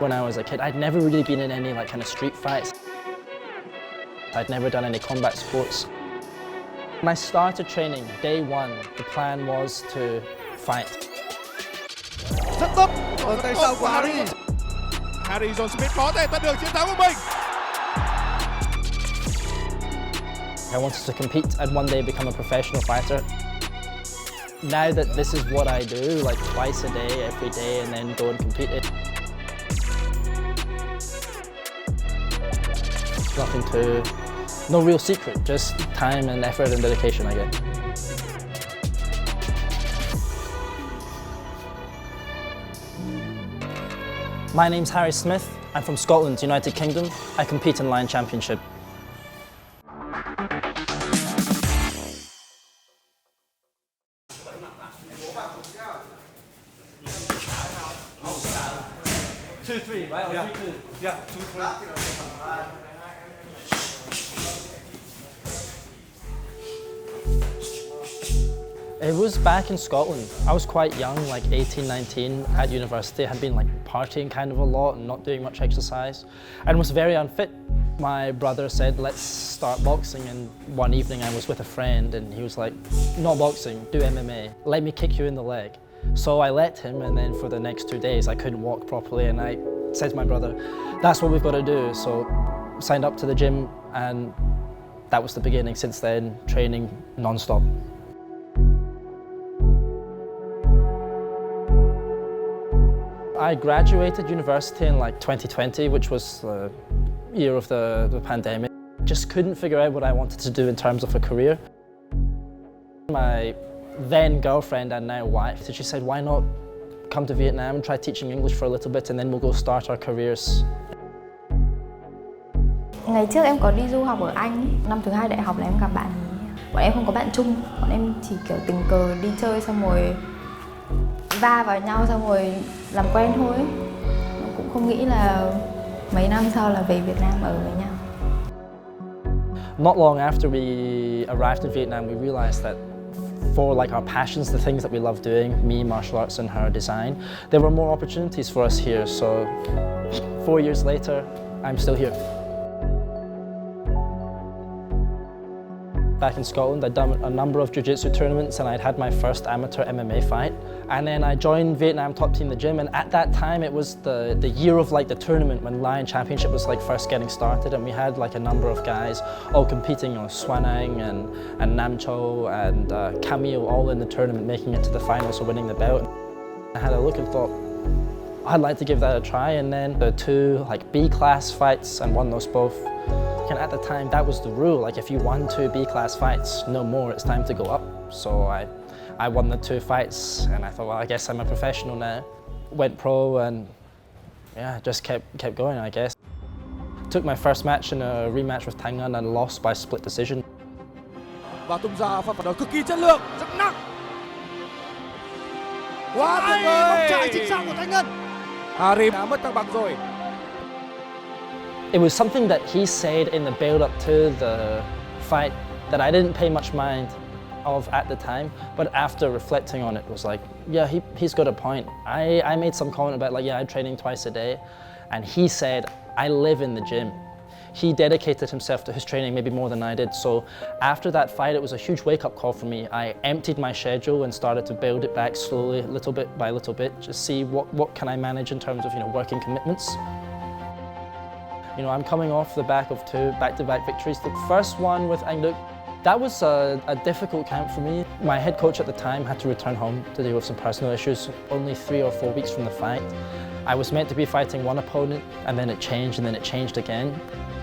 When I was a kid, I'd never really been in any like kind of street fights. I'd never done any combat sports. When I started training, day one, the plan was to fight. Rất tốt ở tay sau của Harry. Harry John Smith có thể tận được chiến thắng của mình. I wanted to compete and one day become a professional fighter. Now that this is what I do, like twice a day, every day, and then go and compete it. Nothing no real secret, just time and effort and dedication, I guess. My name's Harry Smith. I'm from Scotland, United Kingdom. I compete in Lion Championship. Two, three, right? Yeah. 3, 2. Yeah, 2, 3. It was back in Scotland. I was quite young, like 18, 19, at university. I had been like partying kind of a lot and not doing much exercise and was very unfit. My brother said, let's start boxing, and one evening I was with a friend and he was like, not boxing, do MMA. Let me kick you in the leg. So I let him, and then for the next 2 days I couldn't walk properly, and I said to my brother, that's what we've got to do. So signed up to the gym, and that was the beginning. Since then, training non-stop. I graduated university in like 2020, which was the year of the pandemic. Just couldn't figure out what I wanted to do in terms of a career. My then girlfriend and now wife, she said, why not come to Vietnam and try teaching English for a little bit, and then we'll go start our careers. Ngày trước em có đi du học ở Anh, năm thứ 2 đại học là em gặp bạn. Bọn em không có bạn chung, bọn em chỉ kiểu tình cờ đi chơi xong rồi va vào nhau xong rồi làm quen thôi. Cũng không nghĩ là mấy năm sau là về Việt Nam ở với nhau. Not long after we arrived in Vietnam, we realized that for like our passions, the things that we love doing, me, martial arts, and her, design, there were more opportunities for us here. So 4 years later, I'm still here. Back in Scotland, I'd done a number of jiu-jitsu tournaments and I'd had my first amateur MMA fight. And then I joined Vietnam Top Team the gym, and at that time it was the year of like the tournament when Lion Championship was like first getting started, and we had like a number of guys all competing, you know, Swanang and Nam Cho and Camille all in the tournament, making it to the finals, so winning the belt. I had a look and thought, I'd like to give that a try, and then the 2 like B-class fights and won those both. And at the time, that was the rule. Like if you won 2 B-class fights, no more, it's time to go up. So I won the 2 fights, and I thought, well, I guess I'm a professional now. Went pro, and yeah, just kept going, I guess. Took my first match in a rematch with Thanh Ngân and lost by split decision. Và tung ra pha phản đối cực kỳ chất lượng, rất nặng. Quá tuyệt vời! Bóng chạy chính xác của Thanh Ngân. Harry đã mất thăng bằng rồi. It was something that he said in the build-up to the fight that I didn't pay much mind of at the time, but after reflecting on it, was like, yeah, he's got a point. I made some comment about like, yeah, I'm training twice a day, and he said, I live in the gym. He dedicated himself to his training maybe more than I did. So after that fight, it was a huge wake-up call for me. I emptied my schedule and started to build it back slowly, little bit by little bit, just see what can I manage in terms of, you know, working commitments. You know, I'm coming off the back of 2 back-to-back victories. The first one with Anh Đức, that was a difficult camp for me. My head coach at the time had to return home to deal with some personal issues, only 3 or 4 weeks from the fight. I was meant to be fighting one opponent, and then it changed, and then it changed again.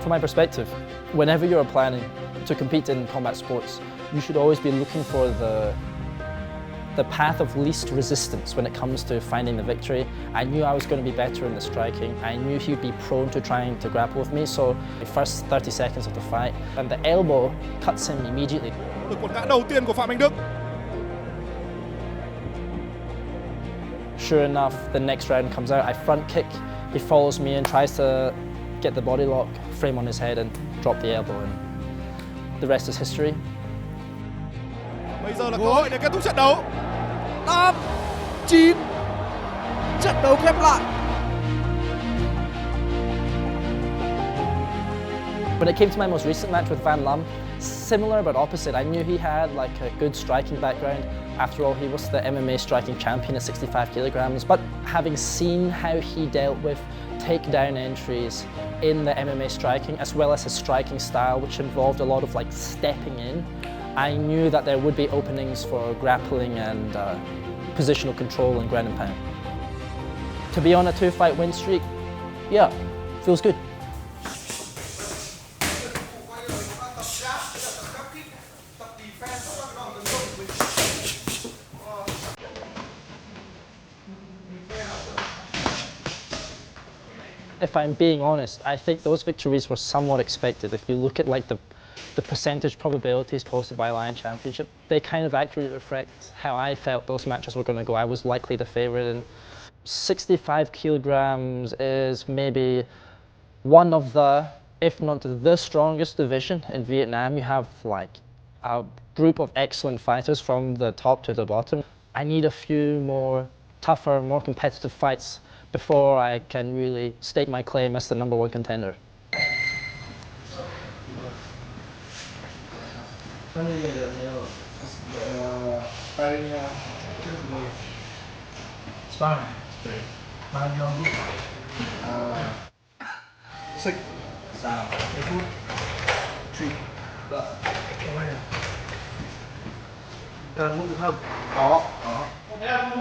From my perspective, whenever you're planning to compete in combat sports, you should always be looking for the path of least resistance when it comes to finding the victory. I knew I was going to be better in the striking. I knew he'd be prone to trying to grapple with me, so the first 30 seconds of the fight, and the elbow cuts him immediately. Được một ngã đầu tiên của Phạm Anh Đức. Sure enough, the next round comes out, I front kick, he follows me and tries to get the body lock, frame on his head and drop the elbow, and the rest is history. Bây giờ là cơ hội để kết thúc trận đấu. 8, 9, trận đấu khép lại. When it came to my most recent match with Van Lum, similar but opposite. I knew he had like a good striking background. After all, he was the MMA striking champion at 65 kilograms. But having seen how he dealt with takedown entries in the MMA striking, as well as his striking style, which involved a lot of like stepping in, I knew that there would be openings for grappling and positional control and ground and pound. To be on a 2-fight win streak, yeah, feels good. If I'm being honest, I think those victories were somewhat expected. If you look at like the percentage probabilities posted by Lion Championship, they kind of accurately reflect how I felt those matches were going to go. I was likely the favorite, and 65 kilograms is maybe one of the, if not the strongest division in Vietnam. You have like a group of excellent fighters from the top to the bottom. I need a few more tougher, more competitive fights before I can really stake my claim as the #1 contender.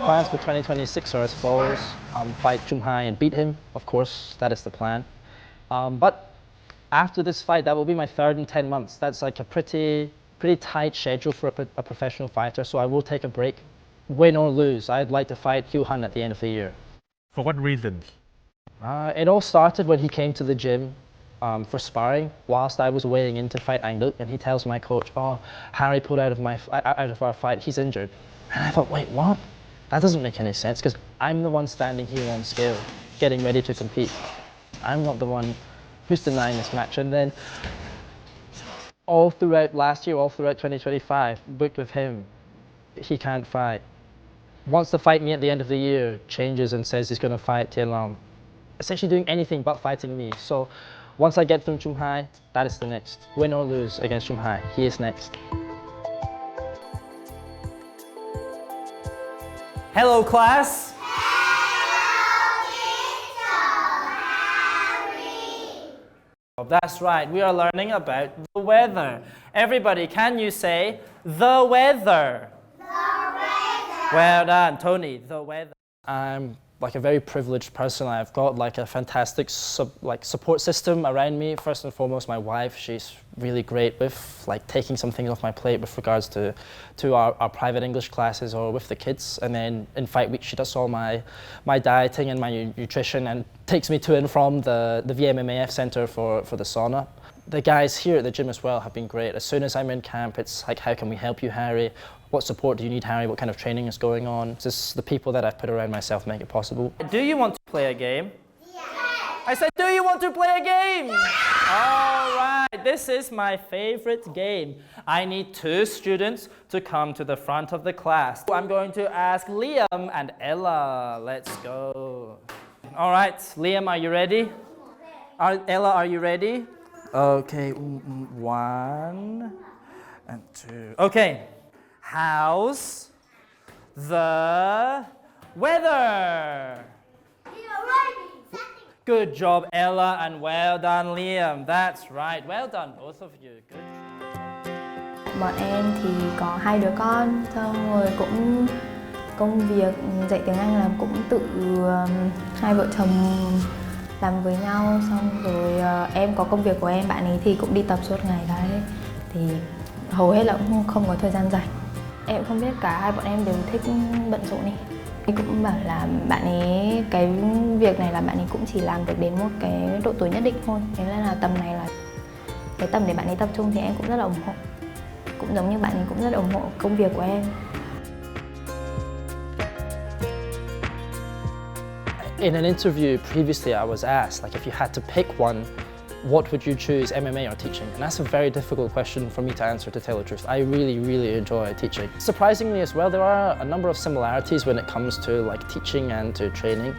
Plans for 2026 are as follows. Fight Chung Hai and beat him, of course, that is the plan. But after this fight, that will be my 3rd in 10 months. That's like a pretty tight schedule for a professional fighter, so I will take a break. Win or lose, I'd like to fight Hugh Hunt at the end of the year. For what reasons? It all started when he came to the gym for sparring whilst I was weighing in to fight Anh Đức, and he tells my coach, "Oh, Harry pulled out of our fight, he's injured." And I thought, wait, what? That doesn't make any sense, because I'm the one standing here on scale, getting ready to compete. I'm not the one who's denying this match. And then all throughout last year, all throughout 2025, booked with him, he can't fight. Wants to fight me at the end of the year, changes and says he's going to fight Tien Long. Essentially doing anything but fighting me. So once I get through Chung Hai, that is the next. Win or lose against Chung Hai, he is next. Hello, class. Oh, that's right, we are learning about the weather. Everybody, can you say the weather? The weather. Well done, Tony, the weather. I'm like a very privileged person. I've got like a fantastic support system around me. First and foremost, my wife. She's really great with like taking some things off my plate with regards to our private English classes or with the kids. And then in fight week, she does all my dieting and my nutrition and takes me to and from the VMMAF center for the sauna. The guys here at the gym as well have been great. As soon as I'm in camp, it's like, how can we help you, Harry? What support do you need, Harry? What kind of training is going on? Just the people that I've put around myself make it possible. Do you want to play a game? Yes. I said, do you want to play a game? Yes. All right, this is my favorite game. I need 2 students to come to the front of the class. I'm going to ask Liam and Ella. Let's go. All right, Liam, are you ready? Ella, are you ready? Okay, 1 and 2. Okay. How's the weather? Good job, Ella, and well done, Liam. That's right. Well done, both of you. Good job. Bọn em thì có 2 đứa con, xong rồi cũng công việc dạy tiếng Anh là cũng tự hai vợ chồng làm với nhau, xong rồi em có công việc của em, bạn ấy thì cũng đi tập suốt ngày đấy, thì hầu hết là cũng không có thời gian rảnh. Em không biết cả hai bọn em đều thích bận rộn đi. Em cũng bảo là bạn ấy cái việc này là bạn ấy cũng chỉ làm được đến một cái độ tuổi nhất định thôi. Thế nên là tầm này là cái tầm để bạn ấy tập trung thì em cũng rất là ủng hộ. Cũng giống như bạn ấy cũng rất là ủng hộ công việc của em. In an interview previously, I was asked, like, if you had to pick one, what would you choose, MMA or teaching? And that's a very difficult question for me to answer, to tell the truth. I really, really enjoy teaching. Surprisingly as well, there are a number of similarities when it comes to like teaching and to training.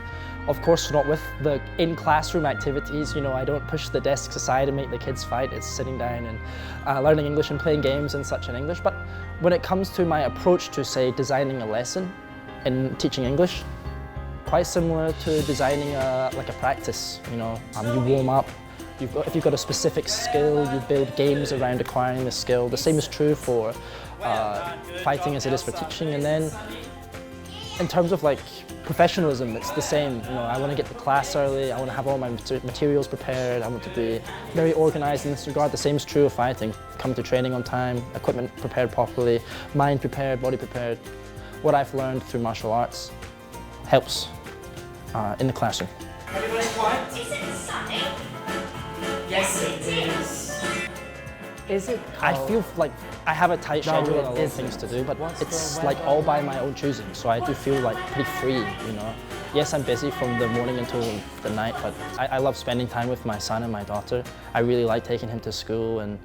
Of course, not with the in-classroom activities. You know, I don't push the desks aside and make the kids fight. It's sitting down and learning English and playing games and such in English. But when it comes to my approach to, say, designing a lesson in teaching English, quite similar to designing like a practice. You know, you warm up. If you've got a specific skill, you build games around acquiring the skill. The same is true for fighting as it is for teaching. And then, in terms of like professionalism, it's the same. You know, I want to get to class early. I want to have all my materials prepared. I want to be very organized in this regard. The same is true of fighting. Come to training on time, equipment prepared properly, mind prepared, body prepared. What I've learned through martial arts helps in the classroom. Everybody quiet. Is it sunny? Yes, it is. Is it? I feel like I have a tight schedule and a lot of isn't. things to do, but What's it's the like weather? all by my own choosing. So I do feel like pretty free, you know. Yes, I'm busy from the morning until the night, but I love spending time with my son and my daughter. I really like taking him to school, and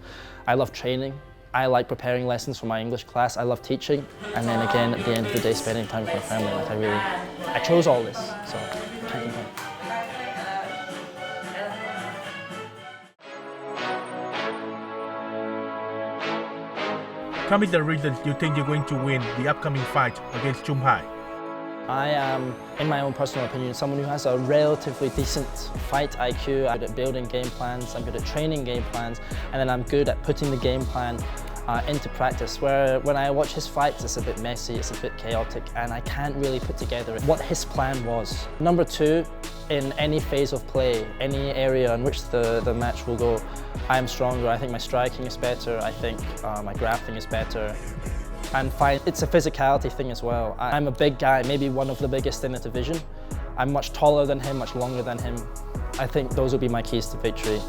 I love training. I like preparing lessons for my English class. I love teaching, and then again at the end of the day, spending time with my family. Like I chose all this, so can't complain. Tell me the reasons you think you're going to win the upcoming fight against Chung Hai. I am, in my own personal opinion, someone who has a relatively decent fight IQ. I'm good at building game plans, I'm good at training game plans, and then I'm good at putting the game plan into practice, where when I watch his fights, it's a bit messy, it's a bit chaotic, and I can't really put together what his plan was. Number two, in any phase of play, any area in which the match will go, I am stronger. I think my striking is better, I think my grappling is better. And fine, it's a physicality thing as well. I'm a big guy, maybe one of the biggest in the division. I'm much taller than him, much longer than him. I think those will be my keys to victory.